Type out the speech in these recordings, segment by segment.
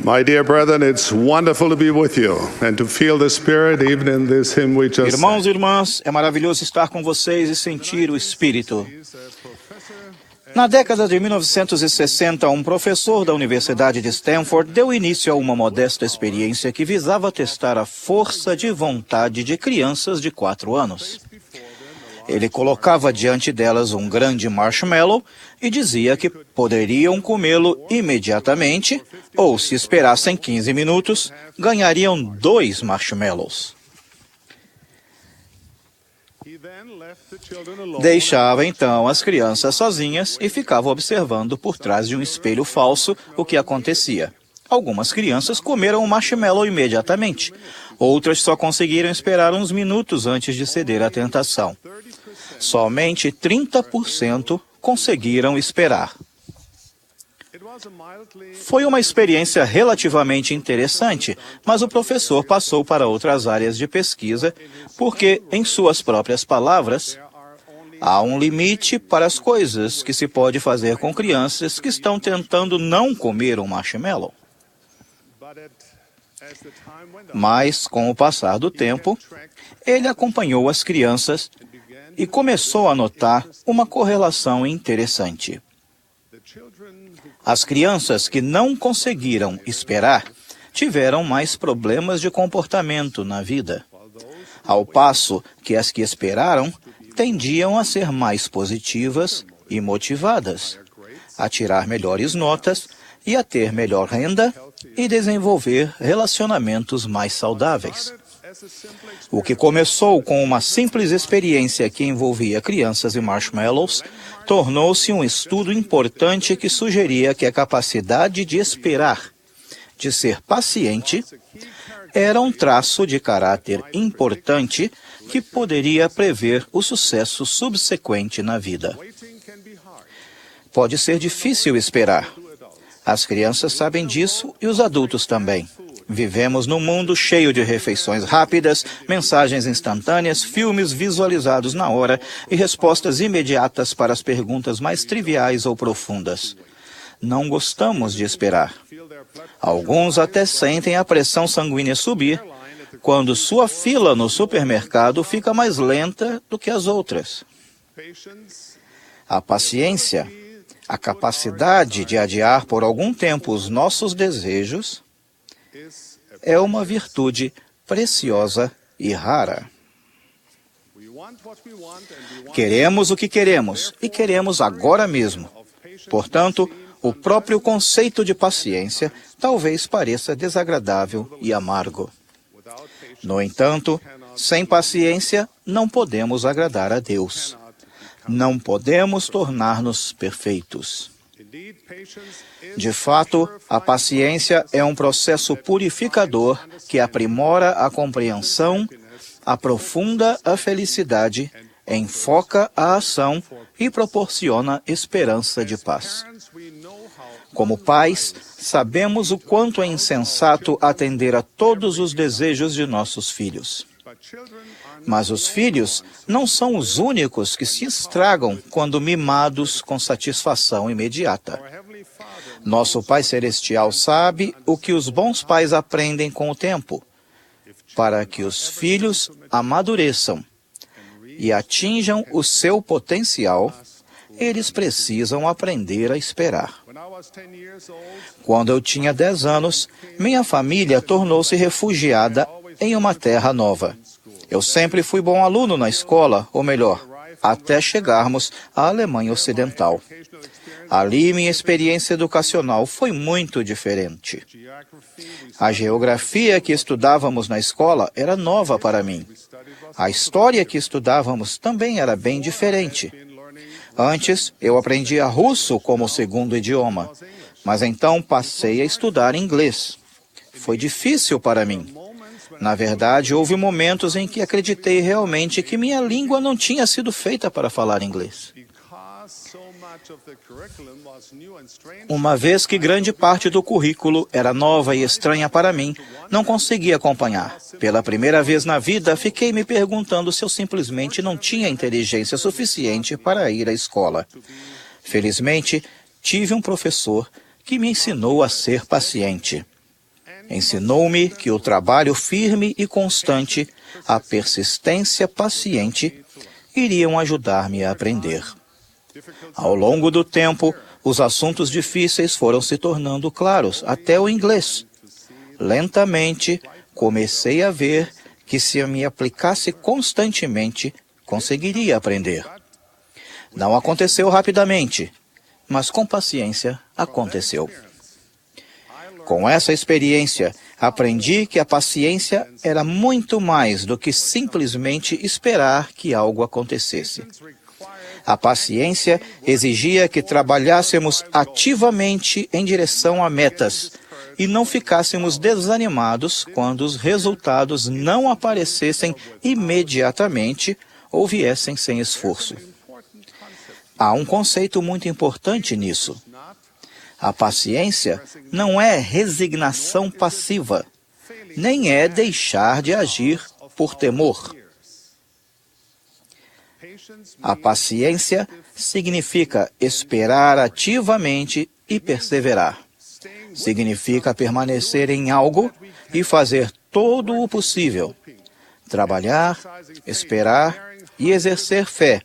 My dear brethren, it's wonderful to be with you and to feel the Spirit even in this hymn we just Irmãos e irmãs, é maravilhoso estar com vocês e sentir o Espírito. Na década de 1960, um professor da Universidade de Stanford deu início a uma modesta experiência que visava testar a força de vontade de crianças de 4 anos. Ele colocava diante delas um grande marshmallow e dizia que poderiam comê-lo imediatamente, ou se esperassem 15 minutos, ganhariam 2 marshmallows. Deixava então as crianças sozinhas e ficava observando por trás de um espelho falso o que acontecia. Algumas crianças comeram o marshmallow imediatamente, outras só conseguiram esperar uns minutos antes de ceder à tentação. Somente 30% conseguiram esperar. Foi uma experiência relativamente interessante, mas o professor passou para outras áreas de pesquisa, porque, em suas próprias palavras, há um limite para as coisas que se pode fazer com crianças que estão tentando não comer um marshmallow. Mas, com o passar do tempo, ele acompanhou as crianças e começou a notar uma correlação interessante. As crianças que não conseguiram esperar tiveram mais problemas de comportamento na vida, ao passo que as que esperaram tendiam a ser mais positivas e motivadas, a tirar melhores notas e a ter melhor renda e desenvolver relacionamentos mais saudáveis. O que começou com uma simples experiência que envolvia crianças e marshmallows, tornou-se um estudo importante que sugeria que a capacidade de esperar, de ser paciente, era um traço de caráter importante que poderia prever o sucesso subsequente na vida. Pode ser difícil esperar. As crianças sabem disso e os adultos também. Vivemos num mundo cheio de refeições rápidas, mensagens instantâneas, filmes visualizados na hora e respostas imediatas para as perguntas mais triviais ou profundas. Não gostamos de esperar. Alguns até sentem a pressão sanguínea subir quando sua fila no supermercado fica mais lenta do que as outras. A paciência, a capacidade de adiar por algum tempo os nossos desejos, é uma virtude preciosa e rara. Queremos o que queremos e queremos agora mesmo. Portanto, o próprio conceito de paciência talvez pareça desagradável e amargo. No entanto, sem paciência não podemos agradar a Deus. Não podemos tornar-nos perfeitos. De fato, a paciência é um processo purificador que aprimora a compreensão, aprofunda a felicidade, enfoca a ação e proporciona esperança de paz. Como pais, sabemos o quanto é insensato atender a todos os desejos de nossos filhos. Mas os filhos não são os únicos que se estragam quando mimados com satisfação imediata. Nosso Pai Celestial sabe o que os bons pais aprendem com o tempo. Para que os filhos amadureçam e atinjam o seu potencial, eles precisam aprender a esperar. Quando eu tinha 10 anos, minha família tornou-se refugiada em uma terra nova. Eu sempre fui bom aluno na escola, ou melhor, até chegarmos à Alemanha Ocidental. Ali, minha experiência educacional foi muito diferente. A geografia que estudávamos na escola era nova para mim. A história que estudávamos também era bem diferente. Antes, eu aprendia russo como segundo idioma, mas então passei a estudar inglês. Foi difícil para mim. Na verdade, houve momentos em que acreditei realmente que minha língua não tinha sido feita para falar inglês. Uma vez que grande parte do currículo era nova e estranha para mim, não consegui acompanhar. Pela primeira vez na vida, fiquei me perguntando se eu simplesmente não tinha inteligência suficiente para ir à escola. Felizmente, tive um professor que me ensinou a ser paciente. Ensinou-me que o trabalho firme e constante, a persistência paciente, iriam ajudar-me a aprender. Ao longo do tempo, os assuntos difíceis foram se tornando claros, até o inglês. Lentamente, comecei a ver que se eu me aplicasse constantemente, conseguiria aprender. Não aconteceu rapidamente, mas com paciência aconteceu. Com essa experiência, aprendi que a paciência era muito mais do que simplesmente esperar que algo acontecesse. A paciência exigia que trabalhássemos ativamente em direção a metas e não ficássemos desanimados quando os resultados não aparecessem imediatamente ou viessem sem esforço. Há um conceito muito importante nisso. A paciência não é resignação passiva, nem é deixar de agir por temor. A paciência significa esperar ativamente e perseverar. Significa permanecer em algo e fazer todo o possível. Trabalhar, esperar e exercer fé.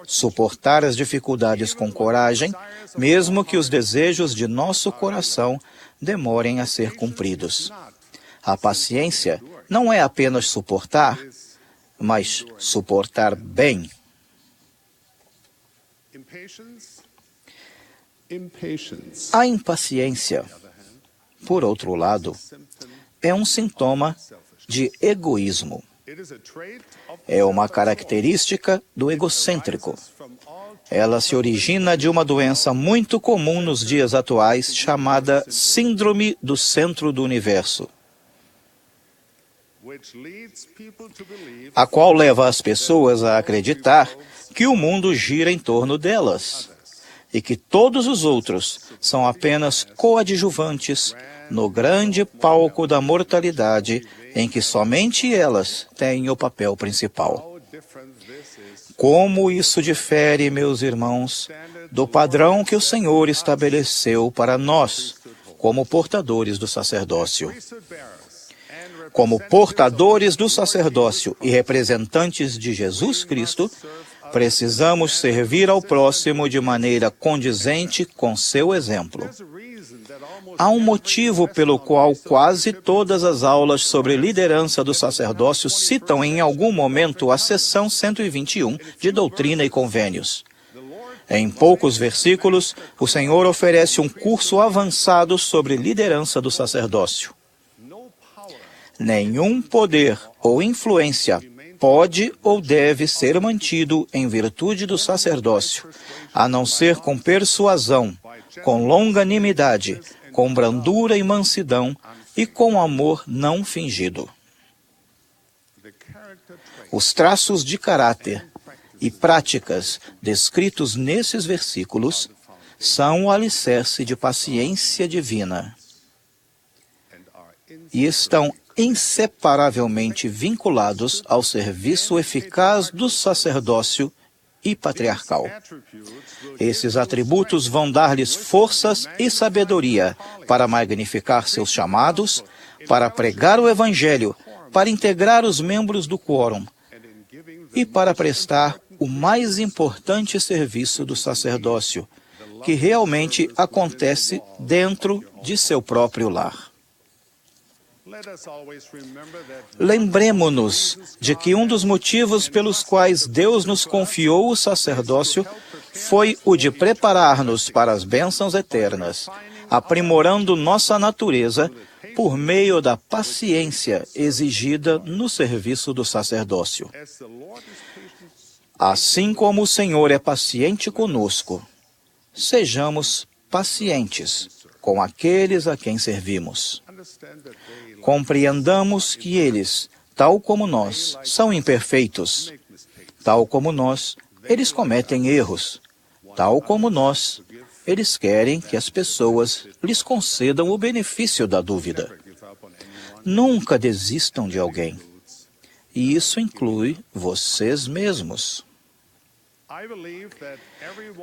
Suportar as dificuldades com coragem, mesmo que os desejos de nosso coração demorem a ser cumpridos. A paciência não é apenas suportar, mas suportar bem. A impaciência, por outro lado, é um sintoma de egoísmo. É uma característica do egocêntrico. Ela se origina de uma doença muito comum nos dias atuais, chamada Síndrome do Centro do Universo, a qual leva as pessoas a acreditar que o mundo gira em torno delas e que todos os outros são apenas coadjuvantes no grande palco da mortalidade em que somente elas têm o papel principal. Como isso difere, meus irmãos, do padrão que o Senhor estabeleceu para nós, como portadores do sacerdócio. Como portadores do sacerdócio e representantes de Jesus Cristo, precisamos servir ao próximo de maneira condizente com seu exemplo. Há um motivo pelo qual quase todas as aulas sobre liderança do sacerdócio citam em algum momento a seção 121 de Doutrina e Convênios. Em poucos versículos, o Senhor oferece um curso avançado sobre liderança do sacerdócio. Nenhum poder ou influência pode ou deve ser mantido em virtude do sacerdócio, a não ser com persuasão, com longanimidade, com brandura e mansidão e com amor não fingido. Os traços de caráter e práticas descritos nesses versículos são o alicerce de paciência divina e estão inseparavelmente vinculados ao serviço eficaz do sacerdócio e patriarcal. Esses atributos vão dar-lhes forças e sabedoria para magnificar seus chamados, para pregar o Evangelho, para integrar os membros do quórum e para prestar o mais importante serviço do sacerdócio, que realmente acontece dentro de seu próprio lar. Lembremo-nos de que um dos motivos pelos quais Deus nos confiou o sacerdócio foi o de preparar-nos para as bênçãos eternas, aprimorando nossa natureza por meio da paciência exigida no serviço do sacerdócio. Assim como o Senhor é paciente conosco, sejamos pacientes com aqueles a quem servimos. Compreendamos que eles, tal como nós, são imperfeitos. Tal como nós, eles cometem erros. Tal como nós, eles querem que as pessoas lhes concedam o benefício da dúvida. Nunca desistam de alguém. E isso inclui vocês mesmos.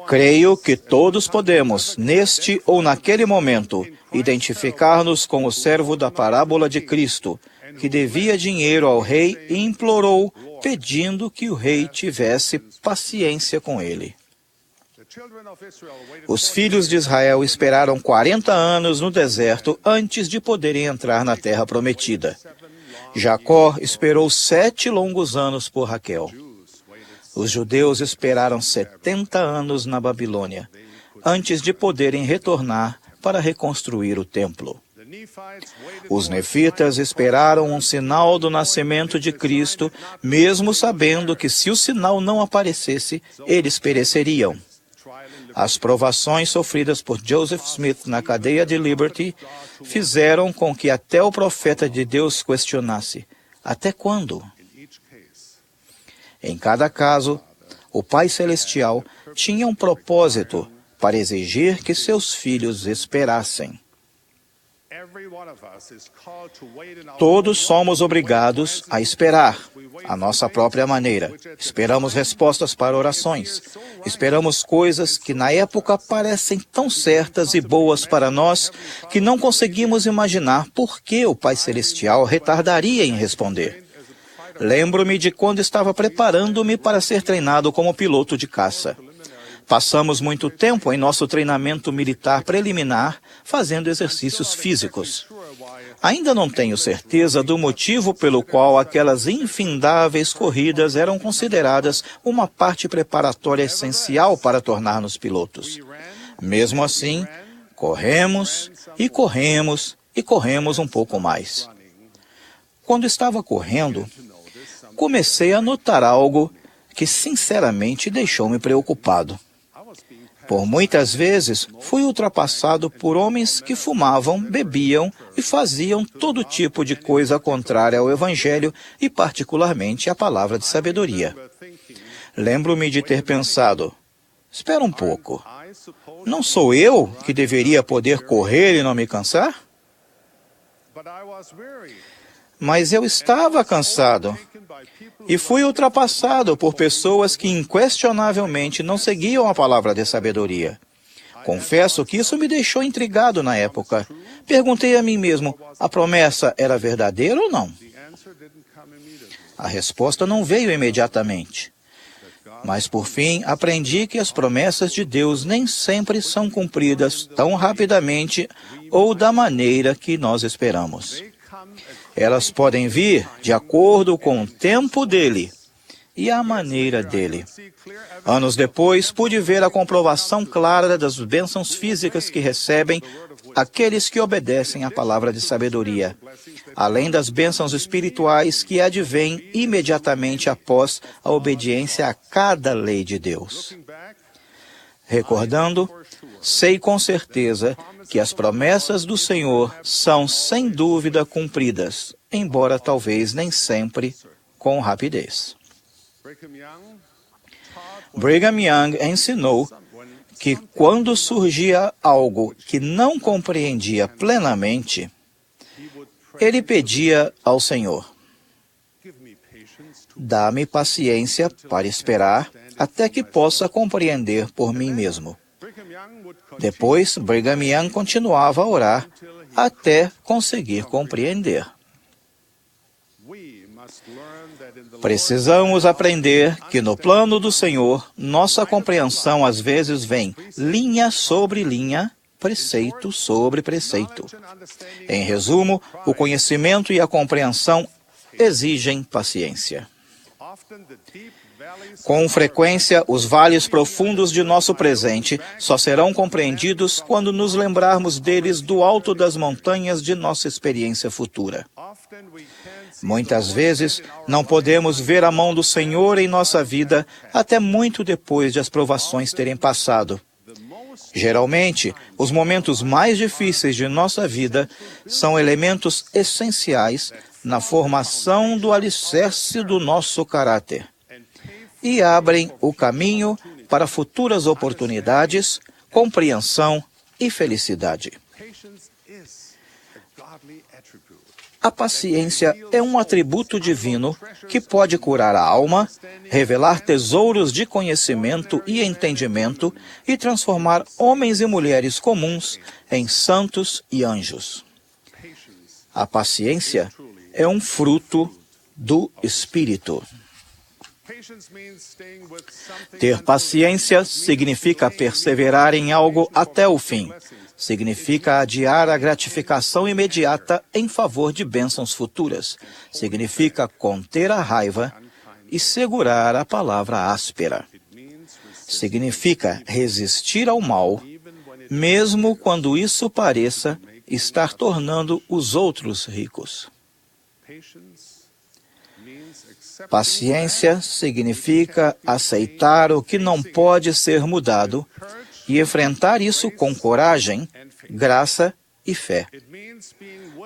Creio que todos podemos, neste ou naquele momento, identificar-nos com o servo da parábola de Cristo, que devia dinheiro ao rei e implorou, pedindo que o rei tivesse paciência com ele. Os filhos de Israel esperaram 40 anos no deserto antes de poderem entrar na terra prometida. Jacó esperou 7 longos anos por Raquel. Os judeus esperaram 70 anos na Babilônia, antes de poderem retornar para reconstruir o templo. Os nefitas esperaram um sinal do nascimento de Cristo, mesmo sabendo que se o sinal não aparecesse, eles pereceriam. As provações sofridas por Joseph Smith na cadeia de Liberty fizeram com que até o profeta de Deus questionasse: até quando? Em cada caso, o Pai Celestial tinha um propósito para exigir que seus filhos esperassem. Todos somos obrigados a esperar, à nossa própria maneira. Esperamos respostas para orações. Esperamos coisas que na época parecem tão certas e boas para nós que não conseguimos imaginar por que o Pai Celestial retardaria em responder. Lembro-me de quando estava preparando-me para ser treinado como piloto de caça. Passamos muito tempo em nosso treinamento militar preliminar fazendo exercícios físicos. Ainda não tenho certeza do motivo pelo qual aquelas infindáveis corridas eram consideradas uma parte preparatória essencial para tornar-nos pilotos. Mesmo assim, corremos e corremos e corremos um pouco mais. Quando estava correndo, comecei a notar algo que sinceramente deixou-me preocupado. Por muitas vezes, fui ultrapassado por homens que fumavam, bebiam e faziam todo tipo de coisa contrária ao Evangelho e particularmente à palavra de sabedoria. Lembro-me de ter pensado: espera um pouco, não sou eu que deveria poder correr e não me cansar? Mas eu estava cansado e fui ultrapassado por pessoas que inquestionavelmente não seguiam a palavra de sabedoria. Confesso que isso me deixou intrigado na época. Perguntei a mim mesmo: a promessa era verdadeira ou não? A resposta não veio imediatamente. Mas, por fim, aprendi que as promessas de Deus nem sempre são cumpridas tão rapidamente ou da maneira que nós esperamos. Elas podem vir de acordo com o tempo dele e a maneira dele. Anos depois, pude ver a comprovação clara das bênçãos físicas que recebem aqueles que obedecem à palavra de sabedoria, além das bênçãos espirituais que advêm imediatamente após a obediência a cada lei de Deus. Recordando, sei com certeza que as promessas do Senhor são sem dúvida cumpridas, embora talvez nem sempre com rapidez. Brigham Young ensinou que quando surgia algo que não compreendia plenamente, ele pedia ao Senhor: dá-me paciência para esperar até que possa compreender por mim mesmo. Depois, Brigham Young continuava a orar até conseguir compreender. Precisamos aprender que no plano do Senhor, nossa compreensão às vezes vem linha sobre linha, preceito sobre preceito. Em resumo, o conhecimento e a compreensão exigem paciência. Com frequência, os vales profundos de nosso presente só serão compreendidos quando nos lembrarmos deles do alto das montanhas de nossa experiência futura. Muitas vezes, não podemos ver a mão do Senhor em nossa vida até muito depois de as provações terem passado. Geralmente, os momentos mais difíceis de nossa vida são elementos essenciais na formação do alicerce do nosso caráter e abrem o caminho para futuras oportunidades, compreensão e felicidade. A paciência é um atributo divino que pode curar a alma, revelar tesouros de conhecimento e entendimento e transformar homens e mulheres comuns em santos e anjos. A paciência é um fruto do Espírito. Ter paciência significa perseverar em algo até o fim. Significa adiar a gratificação imediata em favor de bênçãos futuras. Significa conter a raiva e segurar a palavra áspera. Significa resistir ao mal, mesmo quando isso pareça estar tornando os outros ricos. Paciência significa aceitar o que não pode ser mudado e enfrentar isso com coragem, graça e fé.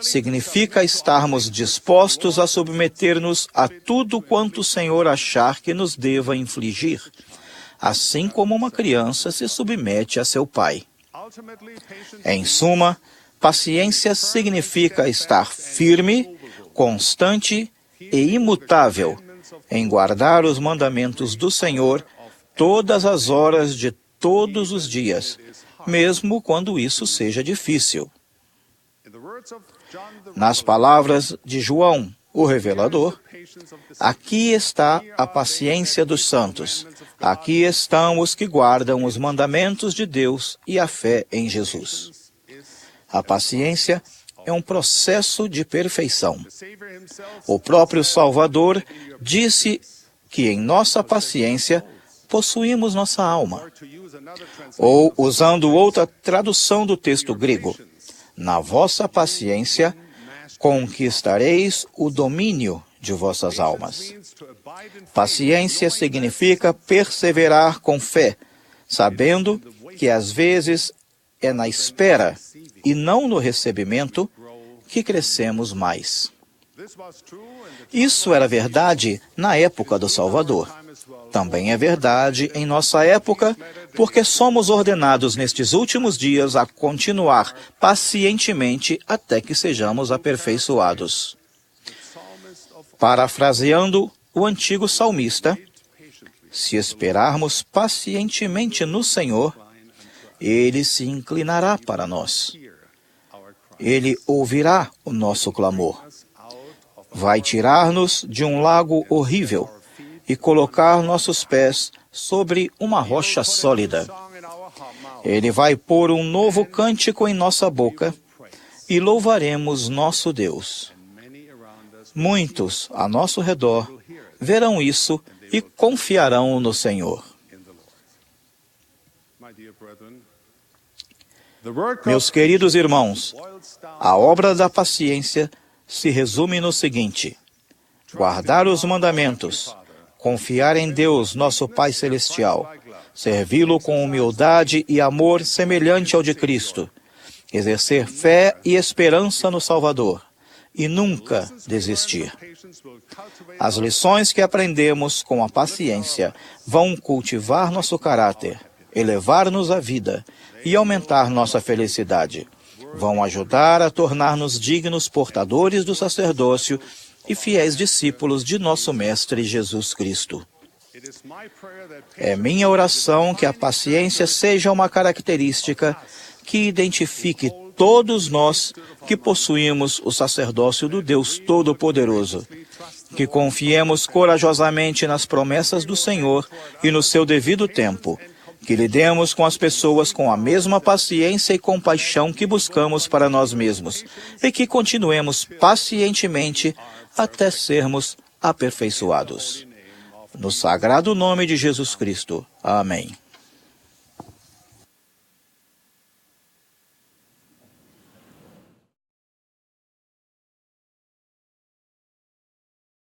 Significa estarmos dispostos a submeter-nos a tudo quanto o Senhor achar que nos deva infligir, assim como uma criança se submete a seu pai. Em suma, paciência significa estar firme, constante e imutável em guardar os mandamentos do Senhor todas as horas de todos os dias, mesmo quando isso seja difícil. Nas palavras de João, o revelador, aqui está a paciência dos santos, aqui estão os que guardam os mandamentos de Deus e a fé em Jesus. A paciência é um processo de perfeição. O próprio Salvador disse que em nossa paciência possuímos nossa alma. Ou, usando outra tradução do texto grego, na vossa paciência conquistareis o domínio de vossas almas. Paciência significa perseverar com fé, sabendo que às vezes é na espera e não no recebimento que crescemos mais. Isso era verdade na época do Salvador. Também é verdade em nossa época, porque somos ordenados nestes últimos dias a continuar pacientemente até que sejamos aperfeiçoados. Parafraseando o antigo salmista, se esperarmos pacientemente no Senhor, Ele se inclinará para nós. Ele ouvirá o nosso clamor. Vai tirar-nos de um lago horrível e colocar nossos pés sobre uma rocha sólida. Ele vai pôr um novo cântico em nossa boca e louvaremos nosso Deus. Muitos a nosso redor verão isso e confiarão no Senhor. Meus queridos irmãos, a obra da paciência se resume no seguinte: guardar os mandamentos, confiar em Deus, nosso Pai Celestial, servi-lo com humildade e amor semelhante ao de Cristo, exercer fé e esperança no Salvador, e nunca desistir. As lições que aprendemos com a paciência vão cultivar nosso caráter, elevar-nos à vida e aumentar nossa felicidade. Vão ajudar a tornar-nos dignos portadores do sacerdócio e fiéis discípulos de nosso Mestre Jesus Cristo. É minha oração que a paciência seja uma característica que identifique todos nós que possuímos o sacerdócio do Deus Todo-Poderoso, que confiemos corajosamente nas promessas do Senhor e no seu devido tempo, que lidemos com as pessoas com a mesma paciência e compaixão que buscamos para nós mesmos, e que continuemos pacientemente até sermos aperfeiçoados. No sagrado nome de Jesus Cristo. Amém.